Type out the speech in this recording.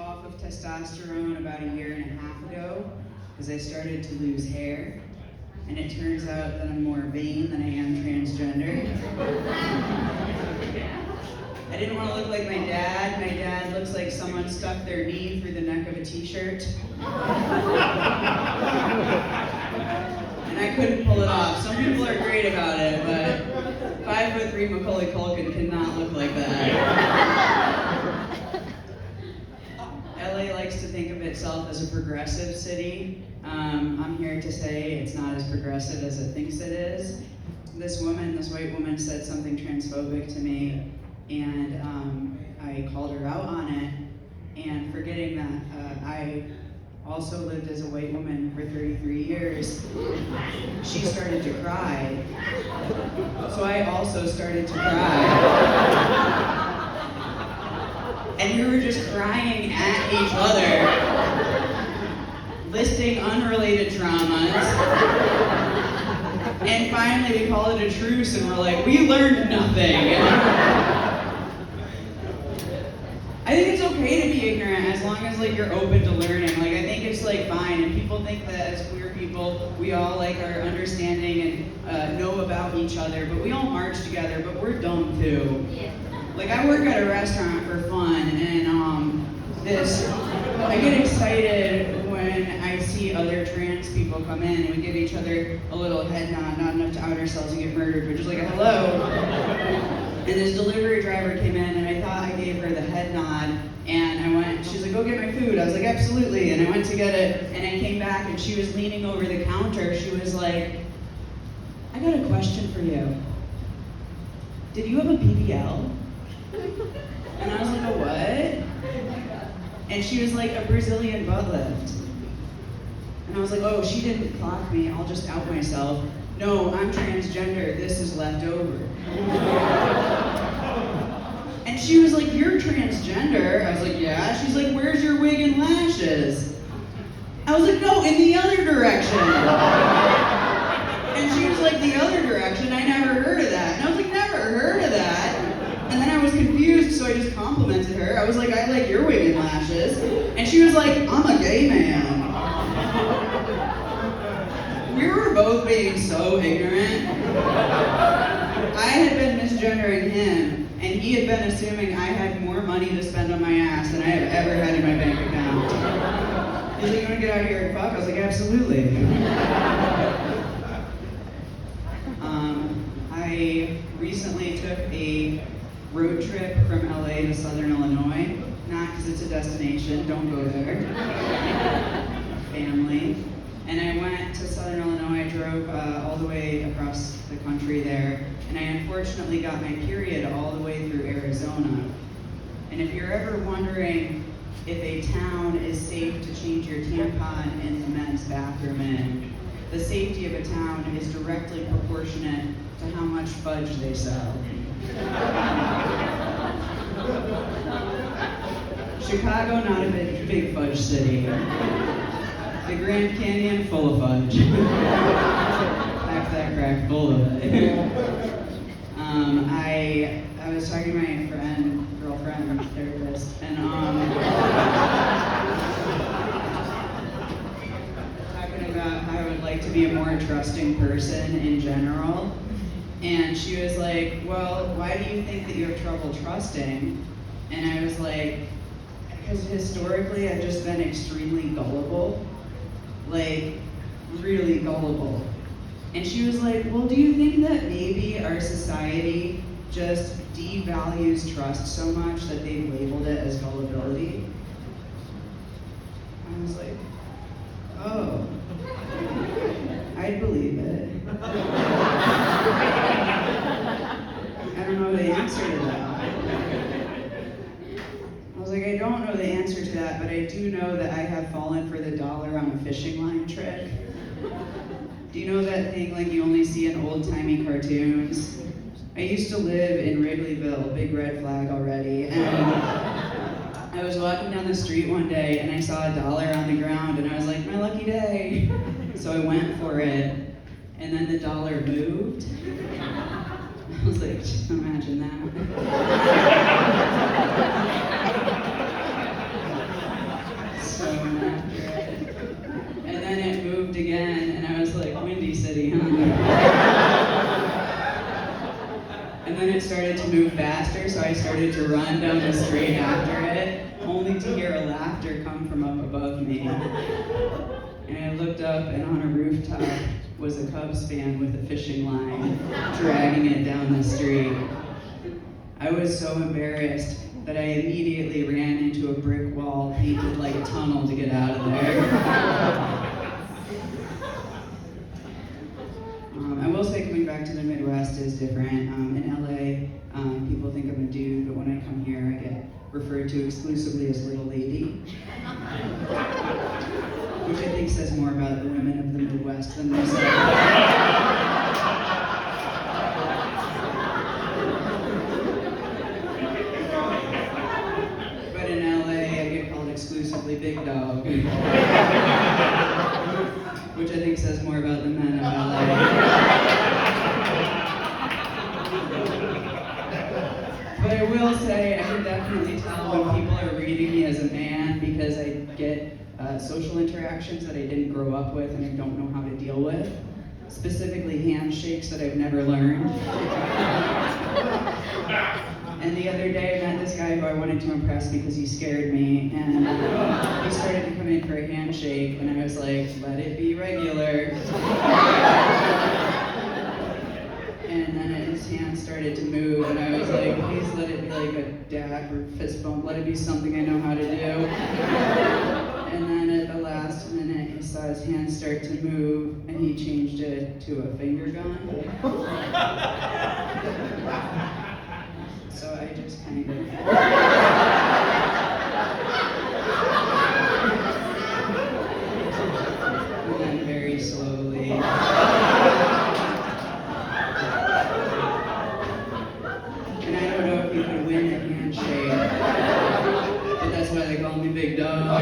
off of testosterone about a year and a half ago because I started to lose hair. And it turns out that I'm more vain than I am transgender. I didn't want to look like my dad. My dad looks like someone stuck their knee through the neck of a t-shirt. And I couldn't pull it off. Some people are great about it, but 5'3" Macaulay Culkin cannot look like that. LA likes to think of itself as a progressive city. I'm here to say it's not as progressive as it thinks it is. This white woman said something transphobic to me, and I called her out on it, and forgetting that I also lived as a white woman for 33 years, she started to cry. So I also started to cry. And we were just crying at each other, listing unrelated traumas. And finally we call it a truce and we're like, we learned nothing. I think it's okay to be ignorant as long as you're open to learning. I think it's fine, and people think that as queer people, we all are understanding and know about each other, but we all march together, but we're dumb too. Yeah. I work at a restaurant for fun, and I get excited when I see other trans people come in, and we give each other a little head nod, not enough to out ourselves and get murdered, but just a hello. And this delivery driver came in, and I thought I gave her the head nod, and she's like, go get my food. I was like, absolutely, and I went to get it, and I came back, and she was leaning over the counter. She was like, I got a question for you. Did you have a BBL? And I was like, a what? And she was like, a Brazilian butt lift. And I was like, oh, she didn't clock me, I'll just out myself. No, I'm transgender, this is left over. And she was like, you're transgender? I was like, yeah. She's like, where's your wig and lashes? I was like, no, in the other direction. And she was like, the other direction? I never heard of that. And I was like, never heard of that. And then I was confused, so I just complimented her. I was like, I like your wig and lashes. And she was like, I'm a gay man. We were both being so ignorant. I had been misgendering him, and he had been assuming I had more money to spend on my ass than I have ever had in my bank account. He's like, you want to get out of here and fuck? I was like, absolutely. I recently took a road trip from LA to Southern Illinois. Not because it's a destination, don't go there. Family. And I went to Southern Illinois, I drove all the way across the country there, and I unfortunately got my period all the way through Arizona. And if you're ever wondering if a town is safe to change your tampon in the men's bathroom in, the safety of a town is directly proportionate to how much fudge they sell. Chicago, not a big fudge city. The Grand Canyon, full of fudge. Pack that crack full of it. I was talking to my girlfriend, there it is, and talking about how I would like to be a more trusting person in general. And she was like, well, why do you think that you have trouble trusting? And I was like, because historically I've just been extremely gullible. Really gullible. And she was like, well, do you think that maybe our society just devalues trust so much that they've labeled it as gullibility? I was like, oh, I'd believe it. I don't know the answer to that. I was like, I don't know the answer to that, but I do know that I have fallen for the dollar on a fishing line trick. Do you know that thing you only see in old-timey cartoons? I used to live in Wrigleyville, big red flag already, and I was walking down the street one day and I saw $1 on the ground and I was like, my lucky day. So I went for it, and then the dollar moved. I was like, just imagine that. move faster, so I started to run down the street after it, only to hear a laughter come from up above me. And I looked up, and on a rooftop was a Cubs fan with a fishing line, dragging it down the street. I was so embarrassed that I immediately ran into a brick wall painted like a tunnel to get out of there. I will say coming back to the Midwest is different. In LA, people think I'm a dude, but when I come here, I get referred to exclusively as little lady. Which I think says more about the women of the Midwest than myself. Exclusively big dog, which I think says more about the men of LA. But I will say, I can definitely tell when people are reading me as a man because I get social interactions that I didn't grow up with and I don't know how to deal with. Specifically handshakes that I've never learned. And the other day I met this guy who I wanted to impress because he scared me, and he started to come in for a handshake, and I was like, let it be regular. And then his hand started to move, and I was like, please let it be like a dab or fist bump, let it be something I know how to do. And then at the last minute, he saw his hand start to move, and he changed it to a finger gun. So I just kind of... and then very slowly... and I don't know if you could win a handshake, but that's why they call me Big Dog.